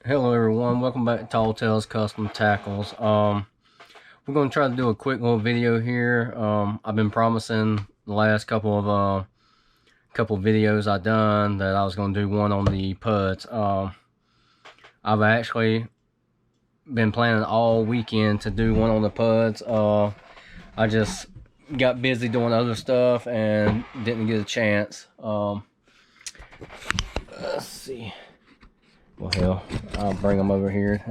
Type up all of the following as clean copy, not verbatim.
Hello everyone, welcome back to Tall Tales Custom Tackles. We're gonna try to do a quick little video here. I've been promising the last couple videos I done that I was gonna do one on the puds. I've actually been planning all weekend to do one on the puds. I just got busy doing other stuff and didn't get a chance. Let's see. Well, hell, I'll bring them over here.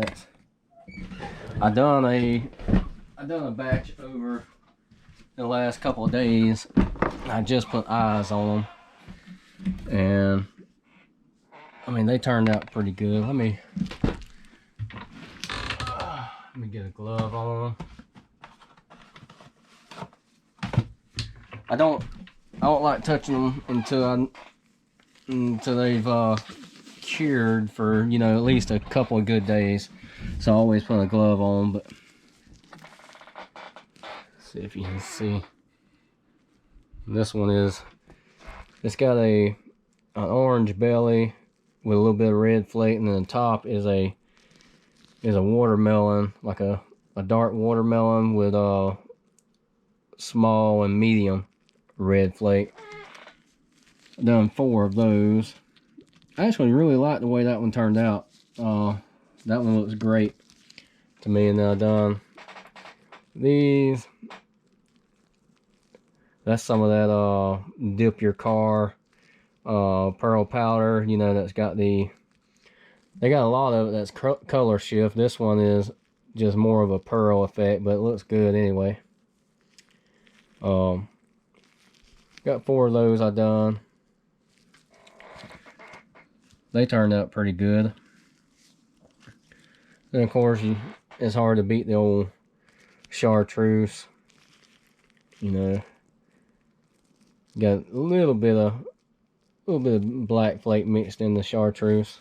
I done a batch over the last couple of days. I just put eyes on them, and I mean they turned out pretty good. Let me get a glove on them. I don't like touching them until they've cured for, you know, at least a couple of good days. So I always put a glove on. But see if you can see, this one it's got an orange belly with a little bit of red flake, and then the top is a watermelon, like a dark watermelon with small and medium red flake. I've done 4 of those. I actually really like the way that one turned out. That one looks great to me. And then I done these. That's some of that dip your car pearl powder. You know, that's got they got a lot of it that's color shift. This one is just more of a pearl effect, but it looks good anyway. Got 4 of those I done. They turned out pretty good. And of course, it's hard to beat the old chartreuse. You know, got a little bit of black flake mixed in the chartreuse.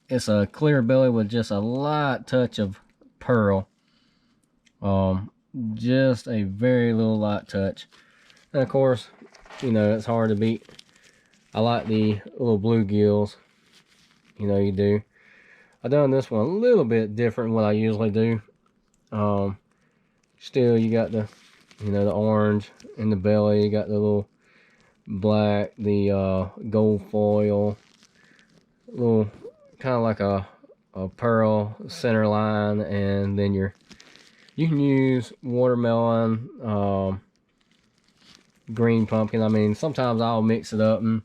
It's a clear belly with just a light touch of pearl. Just a very little light touch. And of course, you know, it's hard to beat. I like the little bluegills. You know, you do. I done this one a little bit different than what I usually do. Still, you got the, you know, the orange in the belly. You got the little black, the gold foil, little kind of like a pearl center line, and then you can use watermelon, green pumpkin. I mean, sometimes I'll mix it up and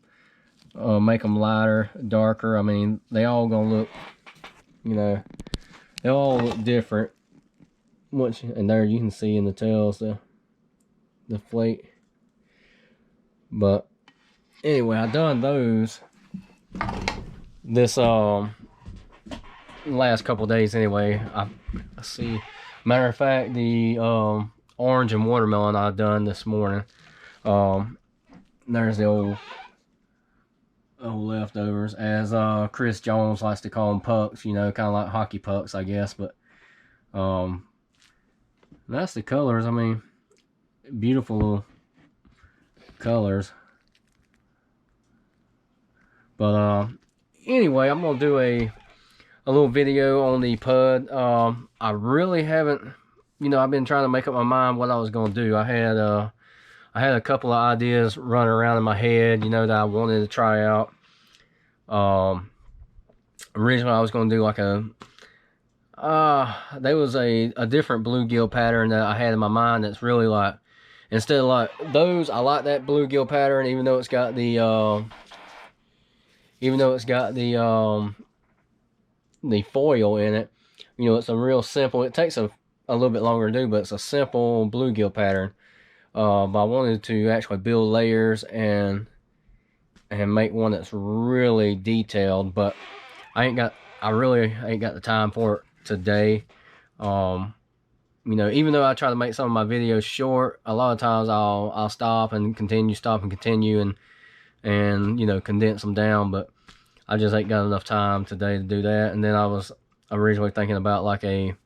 make them lighter, darker. I mean, they all gonna look, you know, they all look different. And there you can see in the tails the flake. But anyway, I done those this last couple days anyway. I see. Matter of fact, the orange and watermelon I done this morning. There's the old leftovers, as Chris Jones likes to call them, pucks. You know, kind of like hockey pucks, I guess. But that's the colors. I mean, beautiful little colors. But anyway, I'm gonna do a little video on the pud. I really haven't, you know, I've been trying to make up my mind what I was gonna do. I had a couple of ideas running around in my head, you know, that I wanted to try out. Originally I was gonna do like there was a different bluegill pattern that I had in my mind that's really like, instead of like those, I like that bluegill pattern, even though it's got the foil in it. You know, it's a real simple, it takes a little bit longer to do, but it's a simple bluegill pattern. But I wanted to actually build layers and make one that's really detailed, but I really ain't got the time for it today. You know, even though I try to make some of my videos short, a lot of times I'll stop and continue, and you know, condense them down, but I just ain't got enough time today to do that. And then I was originally thinking about like a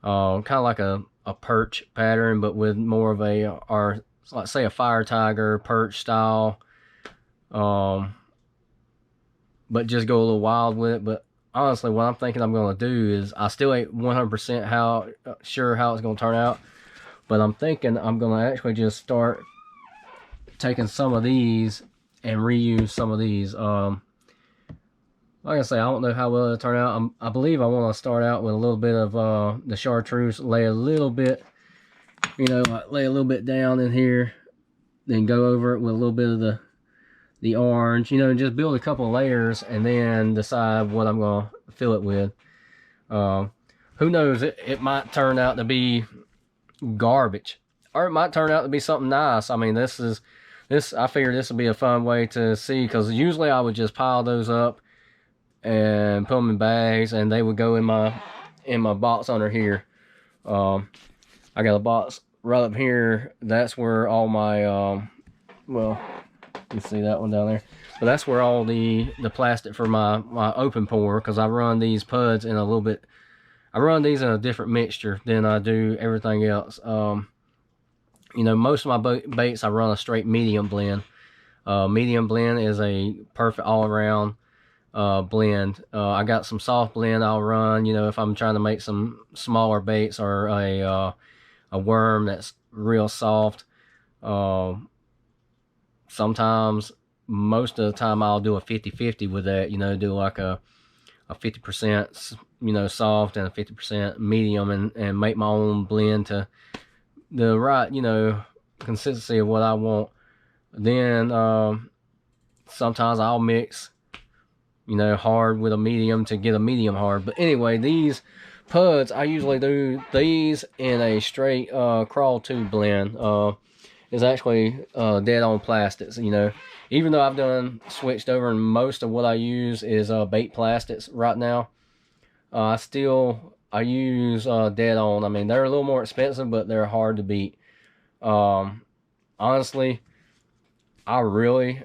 kind of like a perch pattern, but with more of a like say a fire tiger perch style, but just go a little wild with it. But honestly, what I'm thinking I'm going to do is, I still ain't 100% sure how it's going to turn out, but I'm thinking I'm going to actually just start taking some of these and reuse some of these. Like I say, I don't know how well it'll turn out. I believe I want to start out with a little bit of the chartreuse, lay a little bit, you know, lay a little bit down in here, then go over it with a little bit of the orange, you know, and just build a couple of layers and then decide what I'm going to fill it with. Who knows, it might turn out to be garbage, or it might turn out to be something nice. I mean, I figured this would be a fun way to see, because usually I would just pile those up and put them in bags, and they would go in my box under here. I got a box right up here. That's where all my well, you see that one down there, but that's where all the plastic for my open pour, because I run these puds in a little bit, I run these in a different mixture than I do everything else. You know, most of my baits I run a straight medium blend. Medium blend is a perfect all-around blend. I got some soft blend I'll run, you know, if I'm trying to make some smaller baits, or a worm that's real soft. Sometimes, most of the time, I'll do a 50-50 with that, you know, do like a 50%, you know, soft and a 50% medium, and make my own blend to the right, you know, consistency of what I want. Then sometimes I'll mix, you know, hard with a medium to get a medium hard. But anyway, these puds, I usually do these in a straight crawl tube blend. It's actually dead on plastics, you know. Even though I've switched over, and most of what I use is bait plastics right now, I use dead on. I mean, they're a little more expensive, but they're hard to beat. Honestly, I really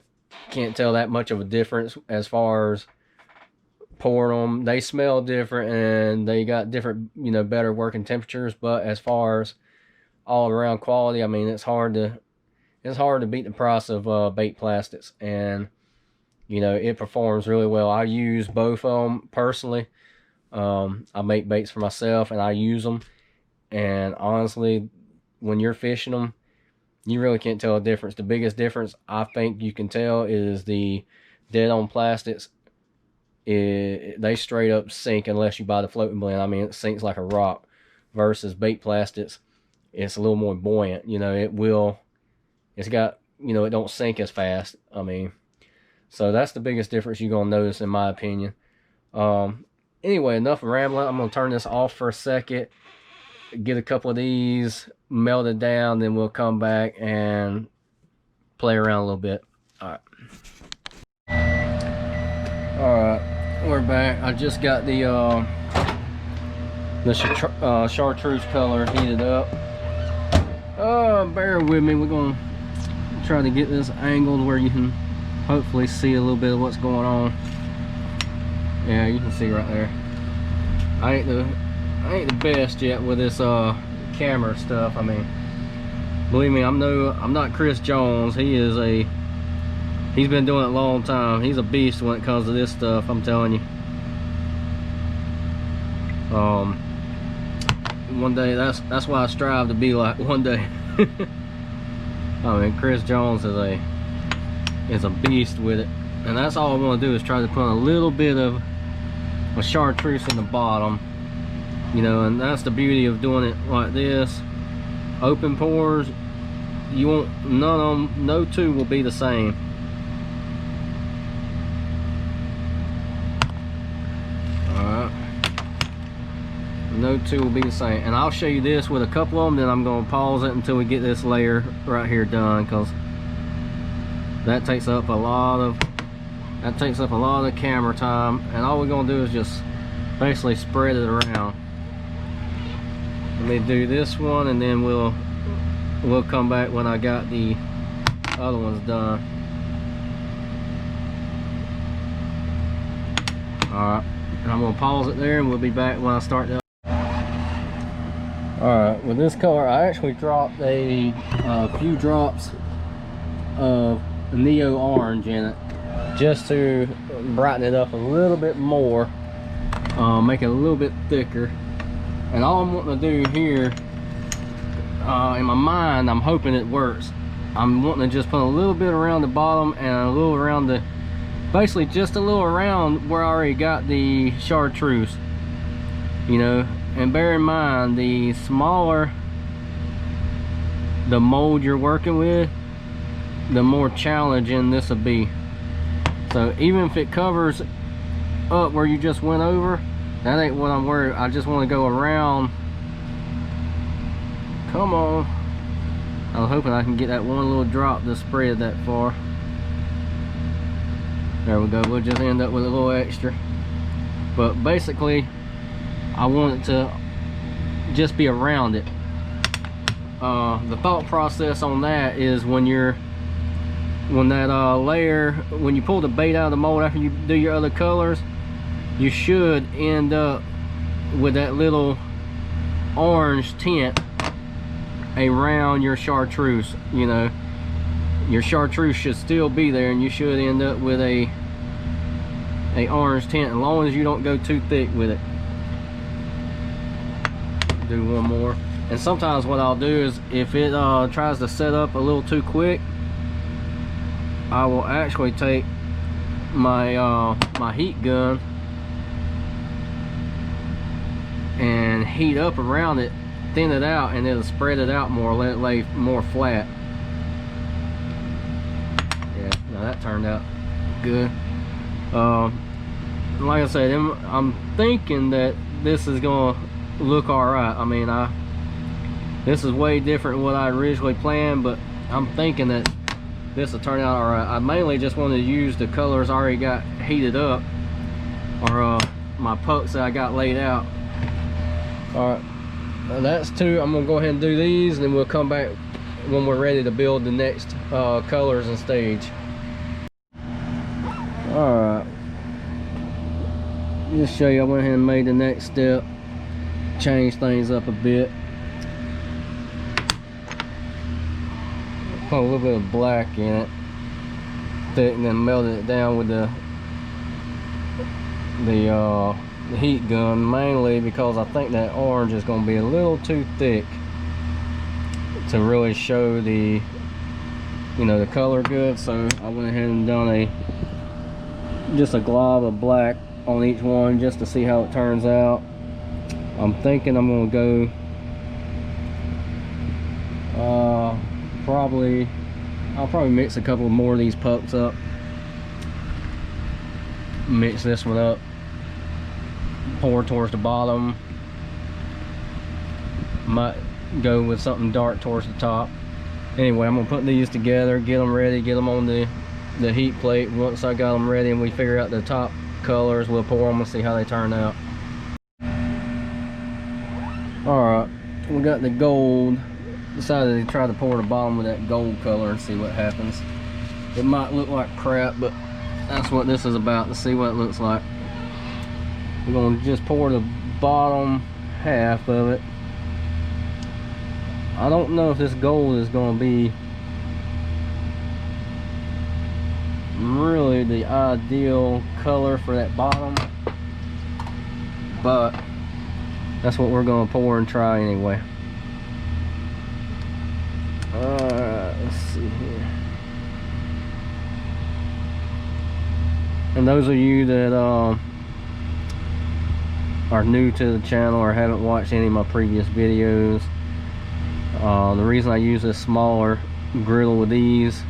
can't tell that much of a difference as far as pouring them. They smell different, and they got different, you know, better working temperatures. But as far as all around quality, I mean, it's hard to beat the price of bait plastics, and you know, it performs really well. I use both of them personally. I make baits for myself, and I use them, and honestly, when you're fishing them, you really can't tell a difference. The biggest difference I think you can tell is the dead on plastics. They straight up sink unless you buy the floating blend. I mean, it sinks like a rock. Versus bait plastics, it's a little more buoyant. You know, it's got, you know, it don't sink as fast. I mean, so that's the biggest difference you're gonna notice, in my opinion. Anyway, enough rambling. I'm gonna turn this off for a second, get a couple of these melted down, then we'll come back and play around a little bit. All right, we're back. I just got the chartreuse color heated up. Bear with me. We're gonna try to get this angled where you can hopefully see a little bit of what's going on. Yeah, you can see right there. I ain't the best yet with this camera stuff. I mean, believe me, I'm not Chris Jones. He's been doing it a long time. He's a beast when it comes to this stuff, I'm telling you. One day, that's why I strive to be like one day. I mean, Chris Jones is a beast with it, and that's all I want to do is try to put a little bit of a chartreuse in the bottom, you know. And that's the beauty of doing it like this. Open pours, you won't, none of them, no two will be the same. Alright, no two will be the same. And I'll show you this with a couple of them, then I'm going to pause it until we get this layer right here done, because that takes up a lot of camera time, and all we're gonna do is just basically spread it around. Let me do this one, and then we'll come back when I got the other ones done. Alright, and I'm gonna pause it there, and we'll be back when I start the. Alright, with this color, I actually dropped a few drops of Neo Orange in it just to brighten it up a little bit more, make it a little bit thicker. And all I'm wanting to do here, in my mind, I'm hoping it works. I'm wanting to just put a little bit around the bottom and a little around the, basically just a little around where I already got the chartreuse, you know. And bear in mind, the smaller the mold you're working with, the more challenging this will be. So even if it covers up where you just went over, that ain't what I'm worried. I just want to go around. Come on. I was hoping I can get that one little drop to spread that far. There we go. We'll just end up with a little extra. But basically, I want it to just be around it. The thought process on that is when you pull the bait out of the mold after you do your other colors, you should end up with that little orange tint around your chartreuse. You know, your chartreuse should still be there, and you should end up with a orange tint, as long as you don't go too thick with it. Do one more. And sometimes what I'll do is, if it tries to set up a little too quick, I will actually take my my heat gun and heat up around it, thin it out, and it'll spread it out more, let it lay more flat. Yeah, now that turned out good. Like I said, I'm thinking that this is gonna look alright. I mean, this is way different than what I originally planned, but I'm thinking that this will turn out alright. I mainly just wanted to use the colors I already got heated up, or my pucks that I got laid out. Alright, that's two. I'm gonna go ahead and do these, and then we'll come back when we're ready to build the next colors and stage. Alright, just show you, I went ahead and made the next step, change things up a bit. Put a little bit of black in it, and then melted it down with the heat gun, mainly because I think that orange is going to be a little too thick to really show the, you know, the color good. So I went ahead and done just a glob of black on each one just to see how it turns out. I'm thinking I'm going to go I'll probably mix a couple more of these pucks up, mix this one up, pour towards the bottom, might go with something dark towards the top. Anyway, I'm gonna put these together, get them ready, get them on the heat plate. Once I got them ready and we figure out the top colors, we'll pour them and see how they turn out. Alright, we got the gold. Decided to try to pour the bottom with that gold color and see what happens. It might look like crap, but that's what this is about, to see what it looks like. We're going to just pour the bottom half of it. I don't know if this gold is going to be really the ideal color for that bottom, but that's what we're going to pour and try anyway. Let's see here. And those of you that are new to the channel or haven't watched any of my previous videos, the reason I use this smaller griddle with these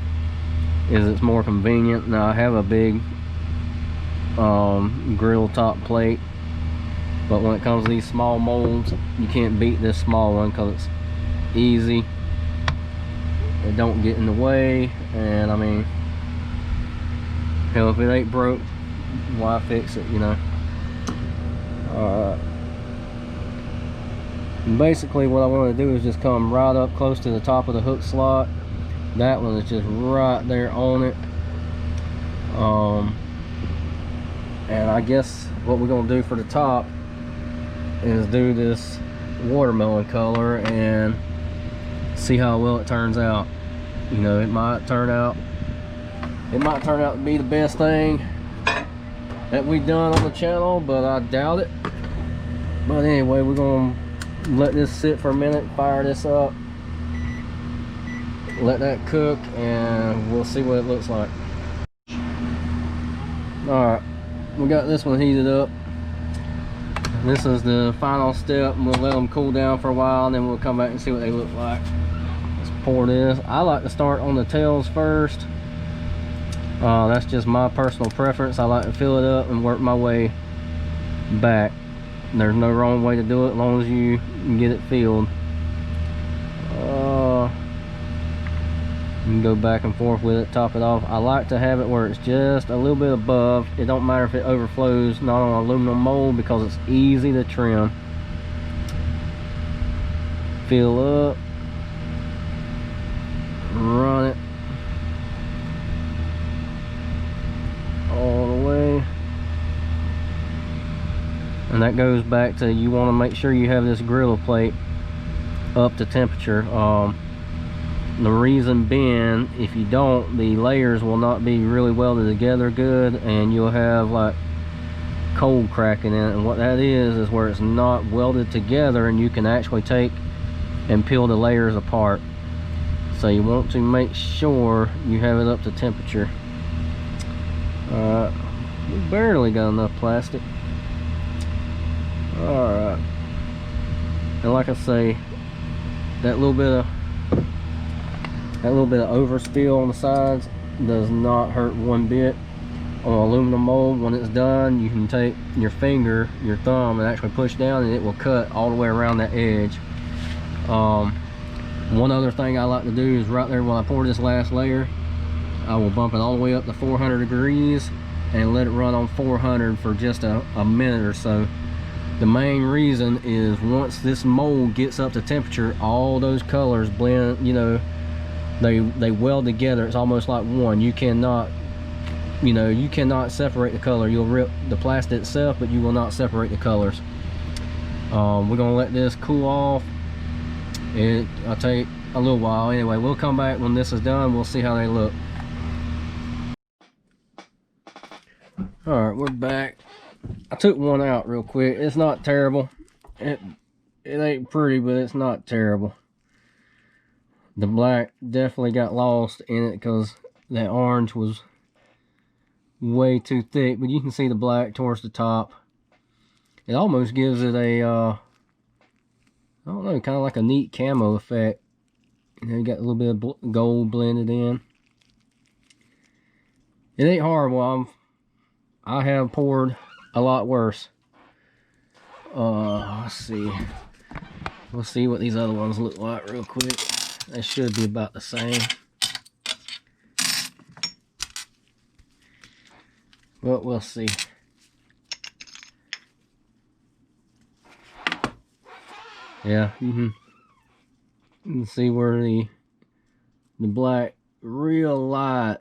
is it's more convenient. Now I have a big griddle top plate, but when it comes to these small molds, you can't beat this small one because it's easy. It don't get in the way, and I mean, hell, if it ain't broke, why fix it, you know? Alright. Basically what I want to do is just come right up close to the top of the hook slot. That one is just right there on it. And I guess what we're going to do for the top is do this watermelon color and see how well it turns out. You know, it might turn out to be the best thing that we've done on the channel, but I doubt it. But anyway, we're gonna let this sit for a minute, fire this up, let that cook, and we'll see what it looks like. Alright, we got this one heated up. This is the final step, and we'll let them cool down for a while, and then we'll come back and see what they look like. Let's pour this. I like to start on the tails first. That's just my personal preference. I like to fill it up and work my way back. There's no wrong way to do it as long as you can get it filled. You can go back and forth with it, top it off. I like to have it where it's just a little bit above. It don't matter if it overflows, not on aluminum mold, because it's easy to trim. Fill up, run it all the way, and that goes back to, you want to make sure you have this griddle plate up to temperature. The reason being, if you don't, the layers will not be really welded together good, and you'll have like cold cracking in it. And what that is where it's not welded together, and you can actually take and peel the layers apart. So you want to make sure you have it up to temperature. We barely got enough plastic. Alright, and like I say, that little bit of overspill on the sides does not hurt one bit. On aluminum mold, when it's done, you can take your finger, your thumb, and actually push down, and it will cut all the way around that edge. One other thing I like to do is right there when I pour this last layer, I will bump it all the way up to 400 degrees and let it run on 400 for just a minute or so. The main reason is, once this mold gets up to temperature, all those colors blend, you know, they weld together. It's almost like one. You cannot, you know, you cannot separate the color. You'll rip the plastic itself, but you will not separate the colors. We're gonna let this cool off. It'll take a little while. Anyway, we'll come back when this is done. We'll see how they look. All right, we're back. I took one out real quick. It's not terrible. It ain't pretty, but it's not terrible. The black definitely got lost in it because that orange was way too thick, but you can see the black towards the top. It almost gives it a I don't know, kind of like a neat camo effect. You know, you got a little bit of gold blended in. It ain't horrible. I have poured a lot worse. Let's see. We'll see what these other ones look like real quick. They should be about the same. But we'll see. Yeah, you can see where the black real light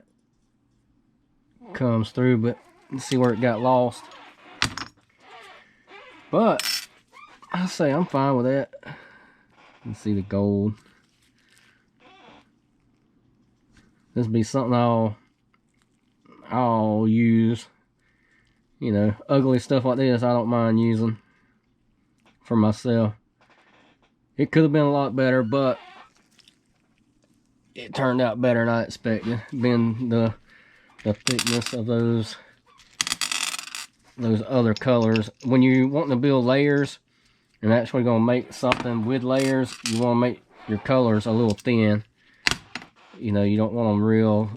comes through, but you see where it got lost. But I say I'm fine with that. You can see the gold. This will be something I'll use. You know, ugly stuff like this I don't mind using for myself. It could have been a lot better, but it turned out better than I expected, being the thickness of those other colors. When you want to build layers and actually going to make something with layers, you want to make your colors a little thin. You know, you don't want them real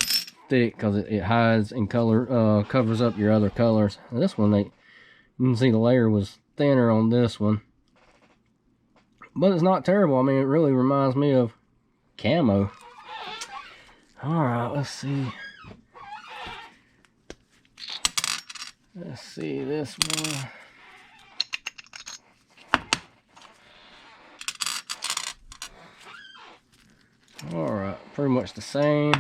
thick because it hides and covers up your other colors. And this one, you can see the layer was thinner on this one, but it's not terrible. I mean, it really reminds me of camo. All right, let's see. Let's see this one. All right, pretty much the same.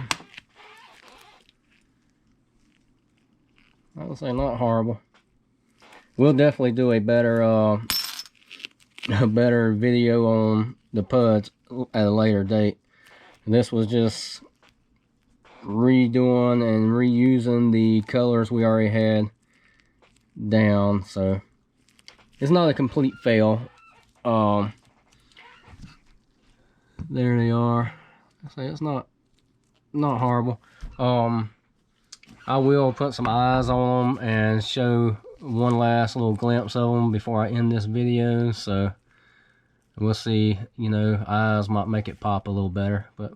I would say not horrible. We'll definitely do a better a better video on the puds at a later date. This was just redoing and reusing the colors we already had down, so it's not a complete fail. There they are. I say it's not horrible. I will put some eyes on them and show one last little glimpse of them before I end this video, so we'll see. You know, eyes might make it pop a little better, but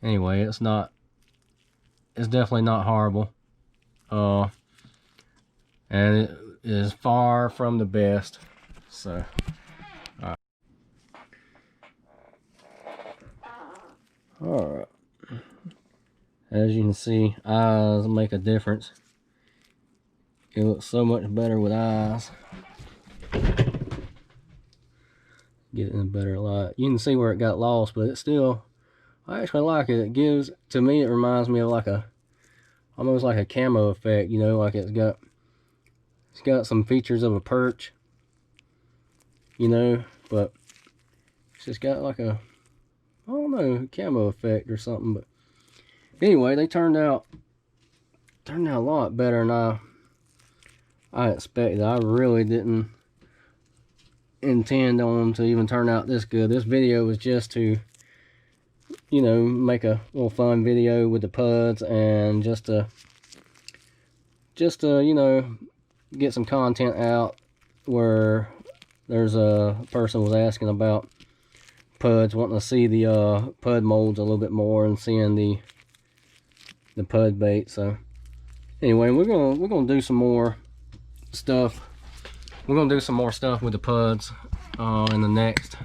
anyway, it's definitely not horrible. And it is far from the best. So alright, as you can see, eyes make a difference. It looks so much better with eyes. Get it in a better light. You can see where it got lost, but it's still, I actually like it. It gives, to me, it reminds me of like almost like a camo effect, you know, like it's got some features of a perch, you know, but it's just got like a, I don't know, camo effect or something. But anyway, they turned out a lot better than I expected. I really didn't intend on them to even turn out this good. This video was just to, you know, make a little fun video with the puds, and just to you know, get some content out where there's a person was asking about puds, wanting to see the pud molds a little bit more and seeing the pud bait. So anyway, we're gonna do some more stuff. We're gonna do some more stuff with the puds in the next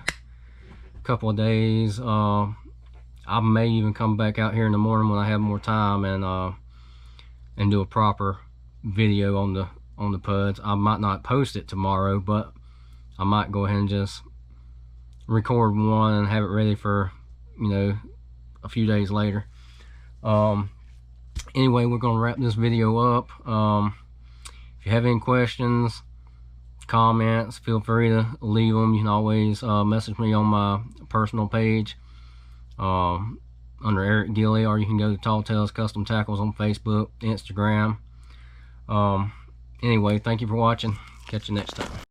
couple of days. I may even come back out here in the morning when I have more time and do a proper video on the puds. I might not post it tomorrow, but I might go ahead and just record one and have it ready for, you know, a few days later. Anyway, we're gonna wrap this video up. If you have any questions, comments, feel free to leave them. You can always message me on my personal page under Eric Gilly, or you can go to Tall Tales Custom Tackles on Facebook, Instagram. Anyway, thank you for watching. Catch you next time.